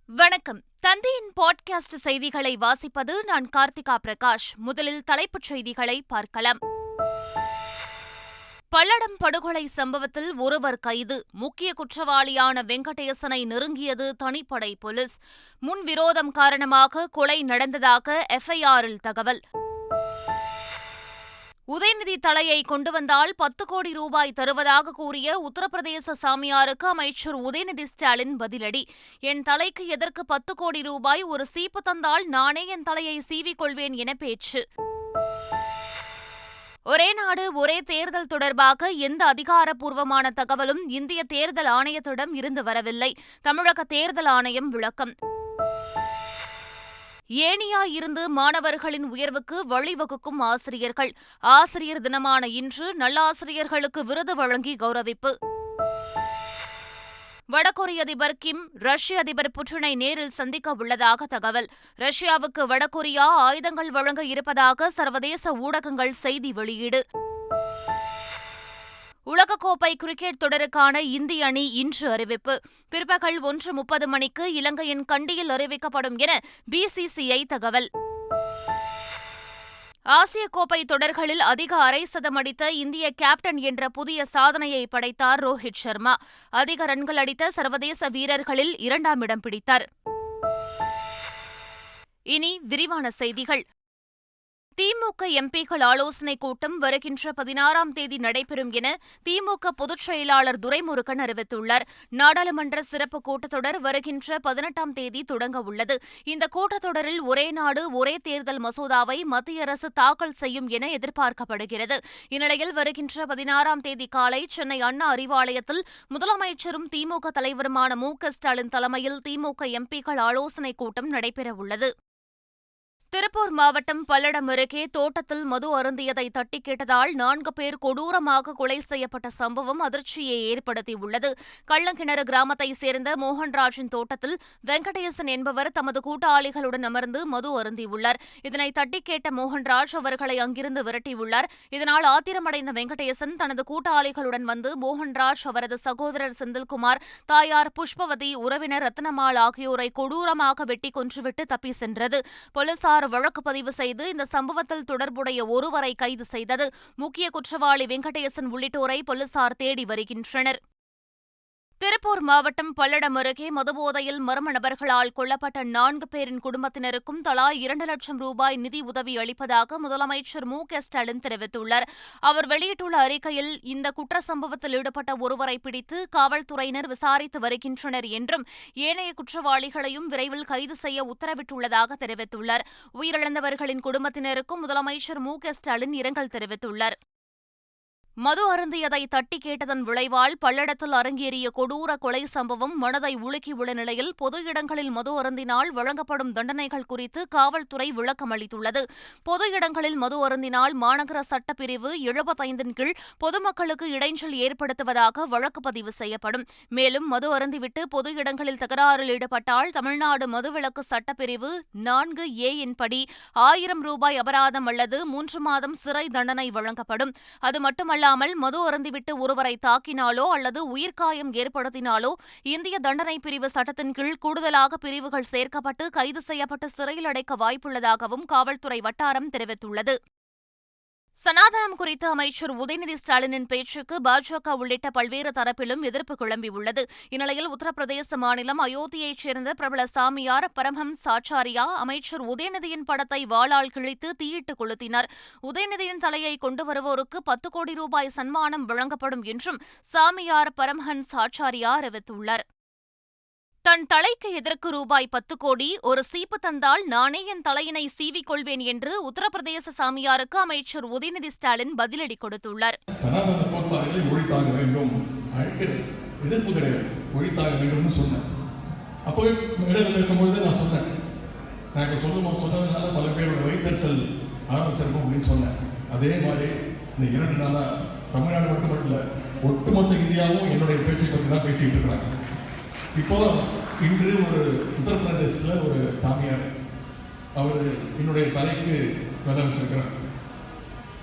வணக்கம். தந்தையின் பாட்காஸ்ட் செய்திகளை வாசிப்பது நான் கார்த்திகா பிரகாஷ். முதலில் தலைப்புச் செய்திகளை பார்க்கலாம். பல்லடம் படுகொலை சம்பவத்தில் ஒருவர் கைது. முக்கிய குற்றவாளியான வெங்கடேசனை நெருங்கியது தனிப்படை போலீஸ். முன்விரோதம் காரணமாக கொலை நடந்ததாக எஃப்ஐஆரில் தகவல். உதயநிதி தலையை கொண்டு வந்தால் 10 கோடி ரூபாய் தருவதாக கூறிய உத்தரப்பிரதேச சாமியாருக்கு அமைச்சர் உதயநிதி ஸ்டாலின் பதிலடி. என் தலைக்கு எதற்கு 10 கோடி ரூபாய்? ஒரு சீப்பு தந்தால் நானே என் தலையை சீவிக்கொள்வேன் என பேச்சு. ஒரே நாடு ஒரே தேர்தல் தொடர்பாக எந்த அதிகாரப்பூர்வமான தகவலும் இந்திய தேர்தல் ஆணையத்திடம் இருந்து வரவில்லை. தமிழக தேர்தல் ஆணையம் விளக்கம். ஏணியாயிருந்து மாணவர்களின் உயர்வுக்கு வழிவகுக்கும் ஆசிரியர்கள். ஆசிரியர் தினமான இன்று நல்லாசிரியர்களுக்கு விருது வழங்கி கௌரவிப்பு. வடகொரிய அதிபர் கிம் ரஷ்ய அதிபர் புட்டினை நேரில் சந்திக்க உள்ளதாக தகவல். ரஷ்யாவுக்கு வடகொரியா ஆயுதங்கள் வழங்க இருப்பதாக சர்வதேச ஊடகங்கள் செய்தி வெளியீடு. உலகக்கோப்பை கிரிக்கெட் தொடருக்கான இந்திய அணி இன்று அறிவிப்பு. பிற்பகல் 1:30 மணிக்கு இலங்கையின் கண்டியில் அறிவிக்கப்படும் என பிசிசிஐ தகவல். ஆசிய கோப்பை தொடர்களில் அதிக அரை சதம் அடித்த இந்திய கேப்டன் என்ற புதிய சாதனையை படைத்தார் ரோஹித் சர்மா. அதிக ரன்கள் அடித்த சர்வதேச வீரர்களில் 2ஆம் இடம் பிடித்தார். இனி விரிவான செய்திகள். திமுக எம்பிக்கள் ஆலோசனைக் கூட்டம் வருகின்ற 16ஆம் தேதி நடைபெறும் என திமுக பொதுச் செயலாளர் துரைமுருகன் அறிவித்துள்ளார். நாடாளுமன்ற சிறப்பு கூட்டத்தொடர் வருகின்ற 18ஆம் தேதி தொடங்க உள்ளது. இந்த கூட்டத்தொடரில் ஒரே நாடு ஒரே தேர்தல் மசோதாவை மத்திய அரசு தாக்கல் செய்யும் என எதிர்பார்க்கப்படுகிறது. இந்நிலையில் வருகின்ற 16ஆம் தேதி காலை சென்னை அண்ணா அறிவாலயத்தில் முதலமைச்சரும் திமுக தலைவருமான மு.க.ஸ்டாலின் தலைமையில் திமுக எம்பிக்கள் ஆலோசனைக் கூட்டம் நடைபெறவுள்ளது. திருப்பூர் மாவட்டம் பல்லடம் அருகே தோட்டத்தில் மது அருந்தியதை தட்டி கேட்டதால் 4 பேர் கொடூரமாக கொலை செய்யப்பட்ட சம்பவம் அதிர்ச்சியை ஏற்படுத்தியுள்ளது. கள்ளங்கிணறு கிராமத்தைச் சேர்ந்த மோகன்ராஜின் தோட்டத்தில் வெங்கடேசன் என்பவர் தமது கூட்டாளிகளுடன் அமர்ந்து மது அருந்தியுள்ளார். இதனை தட்டி கேட்ட மோகன்ராஜ் அவர்களை அங்கிருந்து விரட்டியுள்ளார். இதனால் ஆத்திரமடைந்த வெங்கடேசன் தனது கூட்டாளிகளுடன் வந்து மோகன்ராஜ், அவரது சகோதரர் செந்தில்குமார், தாயார் புஷ்பவதி, உறவினர் ரத்னமாள் ஆகியோரை கொடூரமாக வெட்டி கொன்றுவிட்டு தப்பி சென்றது. போலீசார் வழக்கு பதிவு செய்து இந்த சம்பவத்தில் தொடர்புடைய ஒருவரை கைது செய்தது. முக்கிய குற்றவாளி வெங்கடேசன் உள்ளிட்டோரை போலீசார் தேடி வருகின்றனர். திருப்பூர் மாவட்டம் பல்லடம் அருகே மதுபோதையில் மர்ம நபர்களால் கொல்லப்பட்ட 4 பேரின் குடும்பத்தினருக்கும் தலா 2 லட்சம் ரூபாய் நிதி உதவி அளிப்பதாக முதலமைச்சர் மு.க.ஸ்டாலின் தெரிவித்துள்ளார். அவர் வெளியிட்டுள்ள அறிக்கையில் இந்த குற்ற சம்பவத்தில் ஈடுபட்ட ஒருவரை பிடித்து காவல்துறையினர் விசாரித்து வருகின்றனர் என்றும் ஏனைய குற்றவாளிகளையும் விரைவில் கைது செய்ய உத்தரவிட்டுள்ளதாக தெரிவித்துள்ளார். உயிரிழந்தவர்களின் குடும்பத்தினருக்கும் முதலமைச்சர் மு.க.ஸ்டாலின் இரங்கல் தெரிவித்துள்ளார். மது அருந்தியதை தட்டி கேட்டதன் விளைவால் பல்லடத்தில் அரங்கேறிய கொடூர கொலை சம்பவம் மனதை உலுக்கியுள்ள நிலையில் பொது இடங்களில் மது அருந்தினால் வழங்கப்படும் தண்டனைகள் குறித்து காவல்துறை விளக்கம் அளித்துள்ளது. பொது இடங்களில் மது அருந்தினால் மாநகர சட்டப்பிரிவு 75 கீழ் பொதுமக்களுக்கு இடைஞ்சல் ஏற்படுத்துவதாக வழக்கு பதிவு செய்யப்படும். மேலும் மது அருந்திவிட்டு பொது இடங்களில் தகராறில் ஈடுபட்டால் தமிழ்நாடு மதுவிலக்கு சட்டப்பிரிவு 4A படி 1000 ரூபாய் அபராதம் அல்லது 3 மாதம் சிறை தண்டனை வழங்கப்படும். அது மட்டுமல்ல, மது அருந்திவிட்டு ஒருவரை தாக்கினாலோ அல்லது உயிர்காயம் ஏற்படுத்தினாலோ இந்திய தண்டனை பிரிவு சட்டத்தின் கீழ் கூடுதலாக பிரிவுகள் சேர்க்கப்பட்டு கைது செய்யப்பட்டு சிறையில் அடைக்க வாய்ப்புள்ளதாகவும் காவல்துறை வட்டாரம் தெரிவித்துள்ளது. சனாதனம் குறித்த அமைச்சர் உதயநிதி ஸ்டாலினின் பேச்சுக்கு பாஜக உள்ளிட்ட பல்வேறு தரப்பிலும் எதிர்ப்பு கிளம்பியுள்ளது. இந்நிலையில் உத்தரப்பிரதேச மாநிலம் அயோத்தியைச் சேர்ந்த பிரபல சாமியார் பரமஹம்ஸ் ஆச்சாரியா அமைச்சர் உதயநிதியின் படத்தை வாளால் கிழித்து தீயிட்டு கொளுத்தினார். உதயநிதியின் தலையை கொண்டு வருவோருக்கு 10 கோடி ரூபாய் சன்மானம் வழங்கப்படும் என்றும் சாமியார் பரமஹம்ஸ் ஆச்சாரியா அறிவித்துள்ளார். தன் தலைக்கு எதற்கு ரூபாய் 10 கோடி? ஒரு சீப்பு தந்தால் நானே என் தலையினை சீவிக்கொள்வேன் என்று உத்தரப்பிரதேச சாமியாருக்கு அமைச்சர் உதயநிதி ஸ்டாலின் பதிலடி கொடுத்துள்ளார். சனாதன கோட்பாடுகளை ஒழித்தாக வேண்டும், எதிர்ப்பு கிடையாது, ஒழித்தாக வேண்டும் சொன்னேன். அப்போவே மேடையில் பேசும்பொழுது நான் சொன்னேன், நாங்கள் சொன்னதுனால பல பேரோட வைத்தறிச்சல் ஆரம்பிச்சிருக்கோம் அப்படின்னு சொன்னேன். அதே மாதிரி இந்த 2 நாளா தமிழ்நாடு மட்டுமல்ல, ஒட்டுமொத்த இந்தியாவும் என்னுடைய பேச்சை பற்றி தான் பேசிட்டு இருக்கிறாங்க. இப்போ இன்று ஒரு உத்தரப்பிரதேசத்தில் ஒரு சாமியார் அவர் என்னுடைய தலைக்கு விலை வச்சிருக்கிறார்.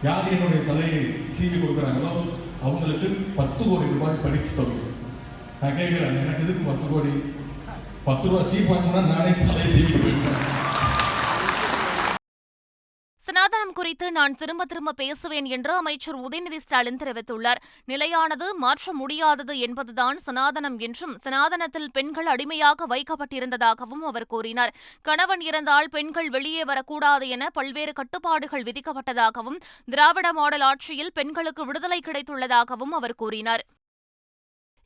யார் என்னுடைய தலையை சீவி கொடுக்குறாங்களோ அவங்களுக்கு 10 கோடி ரூபாய் பரிசு தொகை. நான் கேட்கிறேன், எனக்கு எதுக்கு 10 கோடி? 10 ரூபா சீப் வாங்கினா நானே தலையை சீவிட்டு போயிருக்கேன். சனாதனம் குறித்து நான் திரும்ப திரும்ப பேசுவேன் என்று அமைச்சர் உதயநிதி ஸ்டாலின் தெரிவித்துள்ளார். நிலையானது மாற்ற முடியாதது என்பதுதான் சனாதனம் என்றும், சனாதனத்தில் பெண்கள் அடிமையாக வைக்கப்பட்டிருந்ததாகவும் அவர் கூறினார். கணவன் இறந்தால் பெண்கள் வெளியே வரக்கூடாது என பல்வேறு கட்டுப்பாடுகள் விதிக்கப்பட்டதாகவும், திராவிட மாடல் ஆட்சியில் பெண்களுக்கு விடுதலை கிடைத்துள்ளதாகவும் அவர் கூறினார்.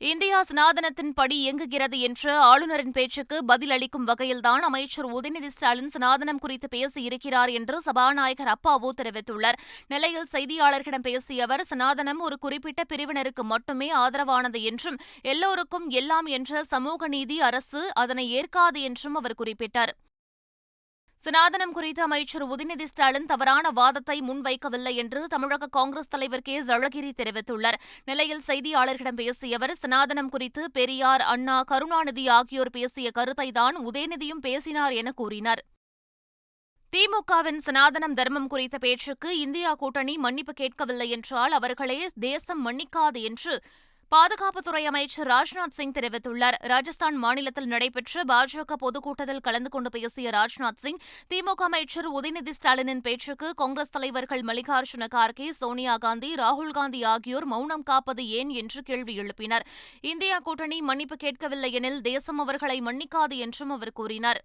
இந்தியா சனாதனத்தின் படி இயங்குகிறது என்ற ஆளுநரின் பேச்சுக்கு பதில் அளிக்கும் வகையில்தான் அமைச்சர் உதயநிதி ஸ்டாலின் சனாதனம் குறித்து பேசியிருக்கிறார் என்று சபாநாயகர் அப்பாவு தெரிவித்துள்ளார். நெல்லையில் செய்தியாளர்களிடம் பேசிய அவர், சனாதனம் ஒரு குறிப்பிட்ட பிரிவினருக்கு மட்டுமே ஆதரவானது என்றும், எல்லோருக்கும் எல்லாம் என்ற சமூக நீதி அரசு அதனை ஏற்காது என்றும் அவர் குறிப்பிட்டார். சனாதனம் குறித்து அமைச்சர் உதயநிதி ஸ்டாலின் தவறான வாதத்தை முன்வைக்கவில்லை என்று தமிழக காங்கிரஸ் தலைவர் கே. அழகிரி தெரிவித்துள்ளார். நெல்லையில் செய்தியாளர்களிடம் பேசிய அவர், சனாதனம் குறித்து பெரியார், அண்ணா, கருணாநிதி ஆகியோர் பேசிய கருத்தைதான் உதயநிதியும் பேசினார் என கூறினார். திமுகவின் சனாதனம் தர்மம் குறித்த பேச்சுக்கு இந்தியா கூட்டணி மன்னிப்பு கேட்கவில்லை என்றால் அவர்களே தேசம் மன்னிக்காது என்று பாதுகாப்புத்துறை அமைச்சர் ராஜ்நாத் சிங் தெரிவித்துள்ளார். ராஜஸ்தான் மாநிலத்தில் நடைபெற்ற பாஜக பொதுக்கூட்டத்தில் கலந்து கொண்டு பேசிய ராஜ்நாத் சிங், திமுக அமைச்சர் உதயநிதி ஸ்டாலினின் பேச்சுக்கு காங்கிரஸ் தலைவர்கள் மல்லிகார்ஜுன கார்கே, சோனியா காந்தி, ராகுல் காந்தி ஆகியோர் மௌனம் காப்பது ஏன் என்று கேள்வி எழுப்பினர். இந்தியா கூட்டணி மன்னிப்பு கேட்கவில்லை எனில் தேசம் அவர்களை மன்னிக்காது என்றும் அவர் கூறினார்.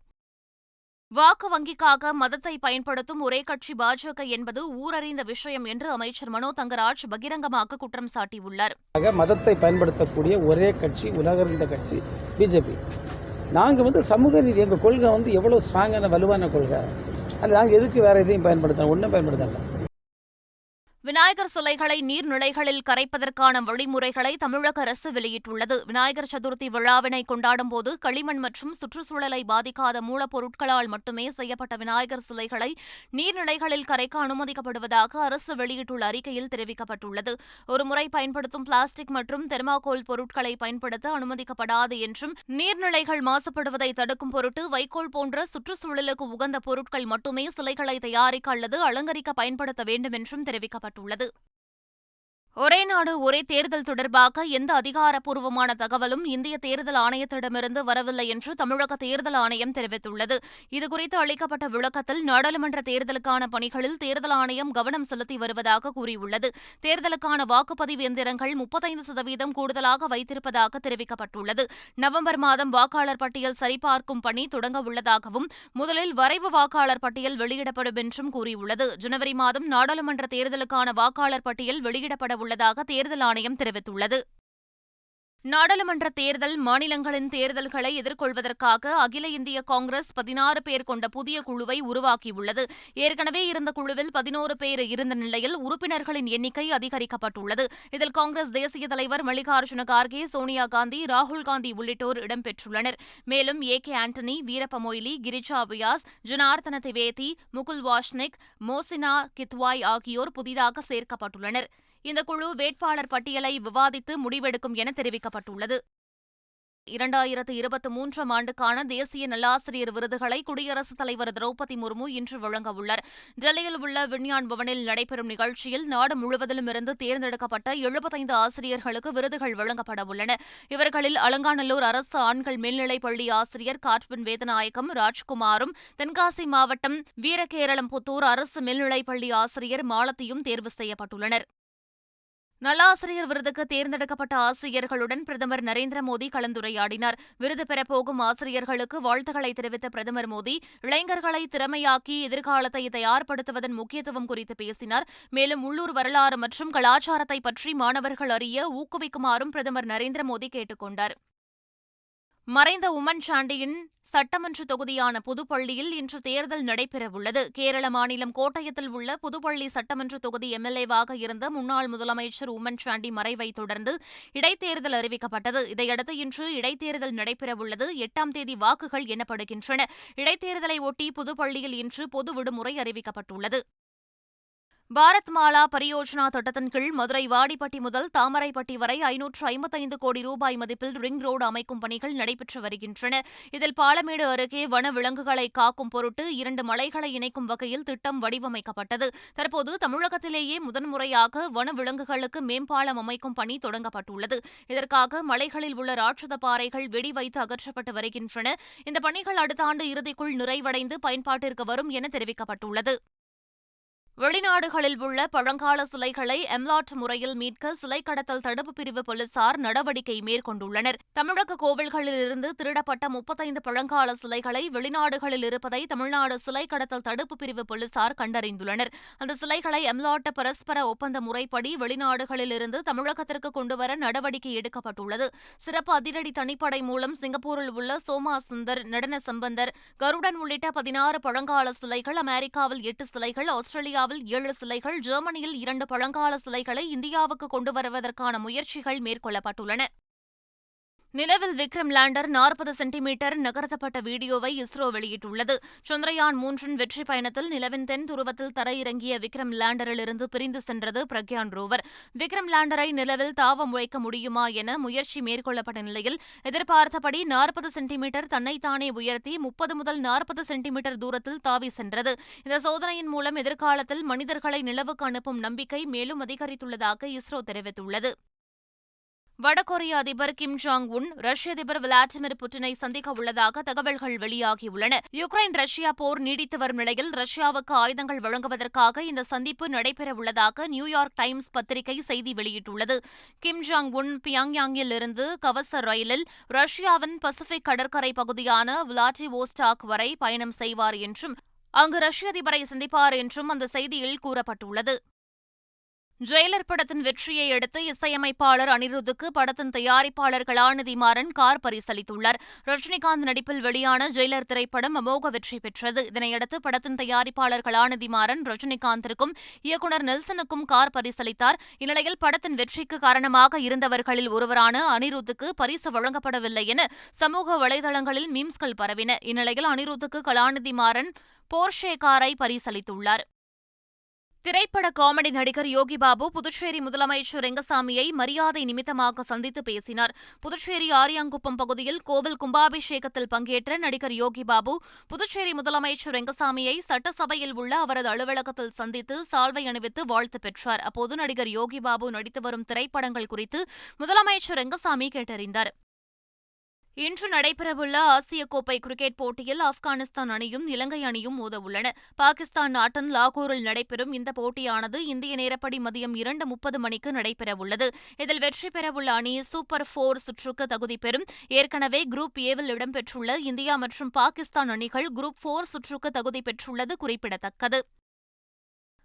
வாக்கு வங்கிக்காக மதத்தை பயன்படுத்தும் ஒரே கட்சி பாஜக என்பது ஊரறிந்த விஷயம் என்று அமைச்சர் மனோ தங்கராஜ் பகிரங்கமாக குற்றம் சாட்டியுள்ளார். மதத்தை பயன்படுத்தக்கூடிய ஒரே கட்சி, உலகறிந்த கட்சி பிஜேபி. நாங்கள் சமூக நீதி, எங்கள் கொள்கை எவ்வளோ ஸ்ட்ராங்கான வலுவான கொள்கை. அது நாங்கள் எதுக்கு வேற எதையும் பயன்படுத்தணும்? ஒன்றும் பயன்படுத்தல. விநாயகர் சிலைகளை நீர்நிலைகளில் கரைப்பதற்கான வழிமுறைகளை தமிழக அரசு வெளியிட்டுள்ளது. விநாயகர் சதுர்த்தி விழாவினை கொண்டாடும்போது களிமண் மற்றும் சுற்றுச்சூழலை பாதிக்காத மூலப்பொருட்களால் மட்டுமே செய்யப்பட்ட விநாயகர் சிலைகளை நீர்நிலைகளில் கரைக்க அனுமதிக்கப்படுவதாக அரசு வெளியிட்டுள்ள அறிக்கையில் தெரிவிக்கப்பட்டுள்ளது. ஒருமுறை பயன்படுத்தும் பிளாஸ்டிக் மற்றும் தெர்மாகோல் பொருட்களை பயன்படுத்த அனுமதிக்கப்படாது என்றும், நீர்நிலைகள் மாசுபடுவதை தடுக்கும் பொருட்டு வைக்கோல் போன்ற சுற்றுச்சூழலுக்கு உகந்த பொருட்கள் மட்டுமே சிலைகளை தயாரிக்க அல்லது அலங்கரிக்க பயன்படுத்த வேண்டும் என்றும் தெரிவிக்கப்பட்டுள்ளது. ஒரே நாடு ஒரே தேர்தல் தொடர்பாக எந்த அதிகாரப்பூர்வமான தகவலும் இந்திய தேர்தல் ஆணையத்திடமிருந்து வரவில்லை என்று தமிழக தேர்தல் ஆணையம் தெரிவித்துள்ளது. இதுகுறித்து அளிக்கப்பட்ட விளக்கத்தில், நாடாளுமன்ற தேர்தலுக்கான பணிகளில் தேர்தல் ஆணையம் கவனம் செலுத்தி வருவதாக கூறியுள்ளது. தேர்தலுக்கான வாக்குப்பதிவு எந்திரங்கள் 35% கூடுதலாக வைத்திருப்பதாக தெரிவிக்கப்பட்டுள்ளது. நவம்பர் மாதம் வாக்காளர் பட்டியல் சரிபார்க்கும் பணி தொடங்க உள்ளதாகவும், முதலில் வரைவு வாக்காளர் பட்டியல் வெளியிடப்படும் என்றும் கூறியுள்ளது. ஜனவரி மாதம் நாடாளுமன்ற தேர்தலுக்கான வாக்காளர் பட்டியல் வெளியிடப்பட உள்ளதாக தேர்தல் ஆணையம் தெரிவித்துள்ளது. நாடாளுமன்ற தேர்தல், மாநிலங்களின் தேர்தல்களை எதிர்கொள்வதற்காக அகில இந்திய காங்கிரஸ் 16 பேர் கொண்ட புதிய குழுவை உருவாக்கியுள்ளது. ஏற்கனவே இருந்த குழுவில் 11 பேர் இருந்த நிலையில் உறுப்பினர்களின் எண்ணிக்கை அதிகரிக்கப்பட்டுள்ளது. இதில் காங்கிரஸ் தேசிய தலைவர் மல்லிகார்ஜுன கார்கே, சோனியா காந்தி, ராகுல் காந்தி உள்ளிட்டோர் இடம்பெற்றுள்ளனர். மேலும் கே. ஆண்டனி, வீரப்ப மொய்லி, கிரிஜா வியாஸ், ஜனார்தன திவேதி, முகுல் வாஷ்னிக், மோசினா கித்வாய் ஆகியோர் புதிதாக சேர்க்கப்பட்டுள்ளனர். இந்த குழு வேட்பாளர் பட்டியலை விவாதித்து முடிவெடுக்கும் என தெரிவிக்கப்பட்டுள்ளது. 2023 ஆண்டுக்கான தேசிய நல்லாசிரியர் விருதுகளை குடியரசுத் தலைவர் திரௌபதி முர்மு இன்று வழங்கவுள்ளார். டெல்லியில் உள்ள விஞ்ஞான் பவனில் நடைபெறும் நிகழ்ச்சியில் நாடு முழுவதிலும் இருந்து தேர்ந்தெடுக்கப்பட்ட 75 ஆசிரியர்களுக்கு விருதுகள் வழங்கப்பட உள்ளன. இவர்களில் அலங்காநல்லூர் அரசு ஆண்கள் மேல்நிலைப் பள்ளி ஆசிரியர் காட்வின் வேதநாயகம் ராஜ்குமாரும், தென்காசி மாவட்டம் வீரகேரளம்புத்தூர் அரசு மேல்நிலைப் பள்ளி ஆசிரியர் மாலத்தியும் தேர்வு செய்யப்பட்டுள்ளனர். நல்லாசிரியர் விருதுக்கு தேர்ந்தெடுக்கப்பட்ட ஆசிரியர்களுடன் பிரதமர் நரேந்திர மோடி கலந்துரையாடினார். விருது பெறப்போகும் ஆசிரியர்களுக்கு வாழ்த்துக்களை தெரிவித்த பிரதமர் மோடி, இளைஞர்களை திறமையாக்கி எதிர்காலத்தை தயார்படுத்துவதன் முக்கியத்துவம் குறித்து பேசினார். மேலும் உள்ளூர் வரலாறு மற்றும் கலாச்சாரத்தை பற்றி மாணவர்கள் அறிய ஊக்குவிக்குமாறும் பிரதமர் நரேந்திர மோடி கேட்டுக் கொண்டார். மறைந்த உம்மன் சாண்டியின் சட்டமன்ற தொகுதியான புதுப்பள்ளியில் இன்று தேர்தல் நடைபெறவுள்ளது. கேரள மாநிலம் கோட்டயத்தில் உள்ள புதுப்பள்ளி சட்டமன்ற தொகுதி எம்எல்ஏவாக இருந்த முன்னாள் முதலமைச்சர் உம்மன் சாண்டி மறைவை தொடர்ந்து இடைத்தேர்தல் அறிவிக்கப்பட்டது. இதையடுத்து இன்று இடைத்தேர்தல் நடைபெறவுள்ளது. 8ஆம் தேதி வாக்குகள் எண்ணப்படுகின்றன. இடைத்தேர்தலை ஒட்டி புதுப்பள்ளியில் இன்று பொது விடுமுறை அறிவிக்கப்பட்டுள்ளது. பாரத் மாலா பரியோஜனா திட்டத்தின் கீழ் மதுரை வாடிப்பட்டி முதல் தாமரைப்பட்டி வரை 555 கோடி ரூபாய் மதிப்பில் ரிங் ரோடு அமைக்கும் பணிகள் நடைபெற்று வருகின்றன. இதில் பாலமேடு அருகே வன விலங்குகளை காக்கும் பொருட்டு 2 மலைகளை இணைக்கும் வகையில் திட்டம் வடிவமைக்கப்பட்டது. தற்போது தமிழகத்திலேயே முதன்முறையாக வன விலங்குகளுக்கு மேம்பாலம் அமைக்கும் பணி தொடங்கப்பட்டுள்ளது. இதற்காக மலைகளில் உள்ள ராட்சத பாறைகள் வெடி வைத்து அகற்றப்பட்டு வருகின்றன. இந்த பணிகள் அடுத்த ஆண்டு இறுதிக்குள் நிறைவடைந்து பயன்பாட்டிற்கு வரும் என தெரிவிக்கப்பட்டுள்ளது. வெளிநாடுகளில் உள்ள பழங்கால சிலைகளை எம்லாட் முறையில் மீட்க சிலை கடத்தல் தடுப்பு பிரிவு போலீசார் நடவடிக்கை மேற்கொண்டுள்ளனர். தமிழக கோவில்களிலிருந்து திருடப்பட்ட 35 பழங்கால சிலைகளை வெளிநாடுகளில் இருப்பதை தமிழ்நாடு சிலை கடத்தல் தடுப்பு பிரிவு போலீசார் கண்டறிந்துள்ளனர். அந்த சிலைகளை எம்லாட் பரஸ்பர ஒப்பந்த முறைப்படி வெளிநாடுகளிலிருந்து தமிழகத்திற்கு கொண்டுவர நடவடிக்கை எடுக்கப்பட்டுள்ளது. சிறப்பு அதிரடி தனிப்படை மூலம் சிங்கப்பூரில் உள்ள சோமா சுந்தர், நடன சம்பந்தர், கருடன் உள்ளிட்ட 16 பழங்கால சிலைகள், அமெரிக்காவில் 8 சிலைகள், ஆஸ்திரேலியா 7 சிலைகள், ஜெர்மனியில் 2 பழங்கால சிலைகளை இந்தியாவுக்கு கொண்டு வருவதற்கான முயற்சிகள் மேற்கொள்ளப்பட்டுள்ளன. நிலவில் விக்ரம் லேண்டர் 40 சென்டிமீட்டர் நகர்த்தப்பட்ட வீடியோவை இஸ்ரோ வெளியிட்டுள்ளது. சந்திரயான் 3 வெற்றி பயணத்தில் நிலவின் தென் துருவத்தில் தரையிறங்கிய விக்ரம் லேண்டரிலிருந்து பிரிந்து சென்றது பிரக்யான் ரோவர். விக்ரம் லேண்டரை நிலவில் தாவ வைக்க முடியுமா என முயற்சி மேற்கொள்ளப்பட்ட நிலையில் எதிர்பார்த்தபடி 40 சென்டிமீட்டர் தன்னைத்தானே உயர்த்தி 30 முதல் 40 சென்டிமீட்டர் தூரத்தில் தாவி சென்றது. இந்த சோதனையின் மூலம் எதிர்காலத்தில் மனிதர்களை நிலவுக்கு அனுப்பும் நம்பிக்கை மேலும் அதிகரித்துள்ளதாக இஸ்ரோ தெரிவித்துள்ளது. வடகொரிய அதிபர் கிம் ஜாங் உன் ரஷ்ய அதிபர் விளாடிமிர் புட்டினை சந்திக்க உள்ளதாக தகவல்கள் வெளியாகியுள்ளன. யுக்ரைன் ரஷ்யா போர் நீடித்து வரும் நிலையில் ரஷ்யாவுக்கு ஆயுதங்கள் வழங்குவதற்காக இந்த சந்திப்பு நடைபெறவுள்ளதாக நியூயார்க் டைம்ஸ் பத்திரிகை செய்தி வெளியிட்டுள்ளது. கிம் ஜாங் உன் பியாங்யாங்கில் இருந்து கவச ரயிலில் ரஷ்யாவின் பசிபிக் கடற்கரை பகுதியான விளாடிவோஸ்டாக் வரை பயணம் செய்வார் என்றும் அங்கு ரஷ்ய அதிபரை சந்திப்பார் என்றும் அந்த செய்தியில் கூறப்பட்டுள்ளது. ஜெயிலர் படத்தின் வெற்றியை அடுத்து இசையமைப்பாளர் அனிருத்துக்கு படத்தின் தயாரிப்பாளர் கலாநிதி மாறன் கார் பரிசளித்துள்ளார். ரஜினிகாந்த் நடிப்பில் வெளியான ஜெயிலர் திரைப்படம் அமோக வெற்றி பெற்றது. இதனையடுத்து படத்தின் தயாரிப்பாளர் கலாநிதி மாறன் ரஜினிகாந்திற்கும் இயக்குநர் நெல்சனுக்கும் கார் பரிசளித்தார். இந்நிலையில் படத்தின் வெற்றிக்கு காரணமாக இருந்தவர்களில் ஒருவரான அனிருத்துக்கு பரிசு வழங்கப்படவில்லை என சமூக வலைதளங்களில் மீம்ஸ்கள் பரவின. இந்நிலையில் அனிருத்துக்கு கலாநிதி மாறன் போர்ஷே காரை பரிசளித்துள்ளார். திரைப்பட காமெடி நடிகர் யோகி பாபு புதுச்சேரி முதலமைச்சர் ரெங்கசாமியை மரியாதை நிமித்தமாக சந்தித்து பேசினார். புதுச்சேரி ஆரியாங்குப்பம் பகுதியில் கோவில் கும்பாபிஷேகத்தில் பங்கேற்ற நடிகர் யோகி பாபு புதுச்சேரி முதலமைச்சர் ரெங்கசாமியை சட்டசபையில் உள்ள அவரது அலுவலகத்தில் சந்தித்து சால்வை அணிவித்து வாழ்த்து பெற்றார். அப்போது நடிகர் யோகி பாபு நடித்து வரும் திரைப்படங்கள் குறித்து முதலமைச்சர் ரெங்கசாமி கேட்டறிந்தார். இன்று நடைபெறவுள்ள ஆசிய கோப்பை கிரிக்கெட் போட்டியில் ஆப்கானிஸ்தான் அணியும் இலங்கை அணியும் மோதவுள்ளன. பாகிஸ்தான் நாட்டின் லாகூரில் நடைபெறும் இந்த போட்டியானது இந்திய நேரப்படி மதியம் 2:30 மணிக்கு நடைபெறவுள்ளது. இதில் வெற்றி பெறவுள்ள அணி சூப்பர் 4 சுற்றுக்கு தகுதி பெறும். ஏற்கனவே குரூப் ஏவில் இடம்பெற்றுள்ள இந்தியா மற்றும் பாகிஸ்தான் அணிகள் குரூப் 4 சுற்றுக்கு தகுதி பெற்றுள்ளது குறிப்பிடத்தக்கது.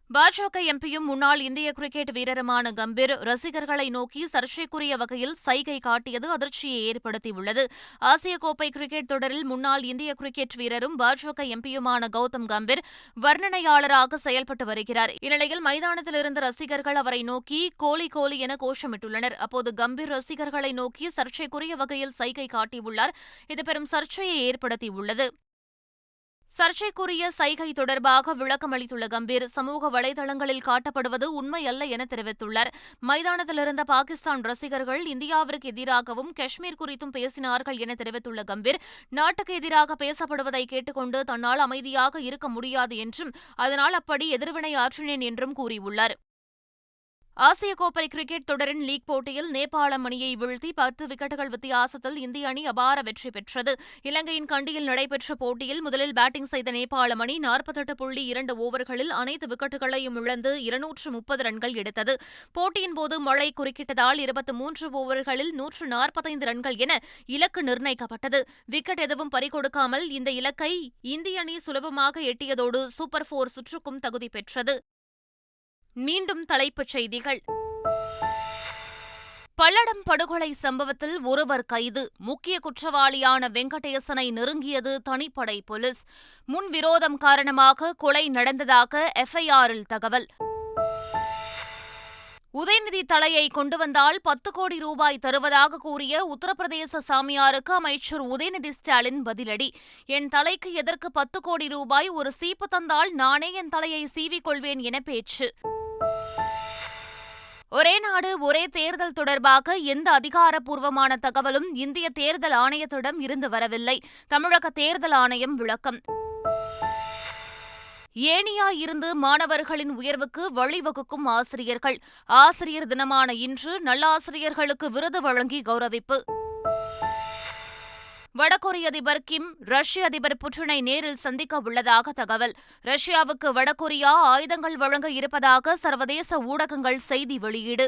பாஜக எம்பியும் முன்னாள் இந்திய கிரிக்கெட் வீரருமான கம்பீர் ரசிகர்களை நோக்கி சர்ச்சைக்குரிய வகையில் சைகை காட்டியது அதிர்ச்சியை ஏற்படுத்தியுள்ளது. ஆசிய கோப்பை கிரிக்கெட் தொடரில் முன்னாள் இந்திய கிரிக்கெட் வீரரும் பாஜக எம்பியுமான கௌதம் கம்பீர் வர்ணனையாளராக செயல்பட்டு வருகிறார். இந்நிலையில் மைதானத்தில் இருந்த ரசிகர்கள் அவரை நோக்கி கோலி கோலி என கோஷமிட்டுள்ளனர். அப்போது கம்பீர் ரசிகர்களை நோக்கி சர்ச்சைக்குரிய வகையில் சைகை காட்டியுள்ளார். இது பெரும் சர்ச்சையை ஏற்படுத்தியுள்ளது. சர்ச்சைக்குரிய சைகை தொடர்பாக விளக்கம் அளித்துள்ள கம்பீர் சமூக வலைதளங்களில் காட்டப்படுவது உண்மையல்ல என தெரிவித்துள்ளார். மைதானத்தில் இருந்த பாகிஸ்தான் ரசிகர்கள் இந்தியாவிற்கு எதிராகவும் காஷ்மீர் குறித்தும் பேசினார்கள் என தெரிவித்துள்ள கம்பீர் நாட்டுக்கு எதிராக பேசப்படுவதை கேட்டுக்கொண்டு தன்னால் அமைதியாக இருக்க முடியாது என்றும் அதனால் அப்படி எதிர்வினை ஆற்றினேன் என்றும் கூறியுள்ளார். ஆசிய கோப்பை கிரிக்கெட் தொடரின் லீக் போட்டியில் நேபாளம் அணியை வீழ்த்தி 10 விக்கெட்டுகள் வித்தியாசத்தில் இந்திய அணி அபார வெற்றி பெற்றது. இலங்கையின் கண்டியில் நடைபெற்ற போட்டியில் முதலில் பேட்டிங் செய்த நேபாளம் அணி 48.2 ஓவர்களில் அனைத்து விக்கெட்டுகளையும் இழந்து 230 ரன்கள் எடுத்தது. போட்டியின்போது மழை குறுக்கிட்டதால் 23 ஓவர்களில் 145 ரன்கள் என இலக்கு நிர்ணயிக்கப்பட்டது. விக்கெட் எதுவும் பறிகொடுக்காமல் இந்த இலக்கை இந்திய அணி சுலபமாக எட்டியதோடு சூப்பர் 4 சுற்றுக்கும் தகுதி பெற்றது. மீண்டும் தலைப்புச் செய்திகள். பல்லடம் படுகொலை சம்பவத்தில் ஒருவர் கைது. முக்கிய குற்றவாளியான வெங்கடேசனை நெருங்கியது தனிப்படை போலீஸ். முன்விரோதம் காரணமாக கொலை நடந்ததாக எஃப்ஐஆரில் தகவல். உதயநிதி தலையை கொண்டு வந்தால் 10 கோடி ரூபாய் தருவதாக கூறிய உத்தரப்பிரதேச சாமியாருக்கு அமைச்சர் உதயநிதி ஸ்டாலின் பதிலடி. என் தலைக்கு எதற்கு 10 கோடி ரூபாய், ஒரு சீப்பு தந்தால் நானே என் தலையை சீவிக்கொள்வேன் என பேச்சு. ஒரே நாடு ஒரே தேர்தல் தொடர்பாக எந்த அதிகாரப்பூர்வமான தகவலும் இந்திய தேர்தல் ஆணையத்திடம் இருந்து வரவில்லை. தமிழக தேர்தல் ஆணையம் விளக்கம். ஏணியா இருந்து மாணவர்களின் உயர்வுக்கு வழிவகுக்கும் ஆசிரியர்கள். ஆசிரியர் தினமான இன்று நல்லாசிரியர்களுக்கு விருது வழங்கி கௌரவிப்பு. வடகொரிய அதிபர் கிம் ரஷ்ய அதிபர் புட்டினை நேரில் சந்திக்க உள்ளதாக தகவல். ரஷ்யாவுக்கு வடகொரியா ஆயுதங்கள் வழங்க இருப்பதாக சர்வதேச ஊடகங்கள் செய்தி வெளியீடு.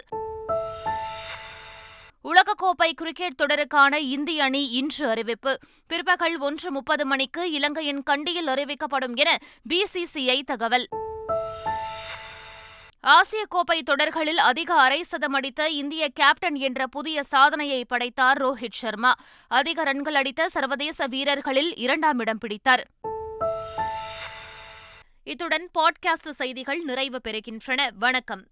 உலகக்கோப்பை கிரிக்கெட் தொடருக்கான இந்திய அணி இன்று அறிவிப்பு. பிற்பகல் 1:30 மணிக்கு இலங்கையின் கண்டியில் அறிவிக்கப்படும் என BCCI தகவல். ஆசிய கோப்பை தொடர்களில் அதிக அரை சதம் அடித்த இந்திய கேப்டன் என்ற புதிய சாதனையை படைத்தார் ரோஹித் சர்மா. அதிக ரன்கள் அடித்த சர்வதேச வீரர்களில் 2ஆம் இடம் பிடித்தார். இத்துடன் பாட்காஸ்ட் செய்திகள் நிறைவு பெறுகின்றன. வணக்கம்.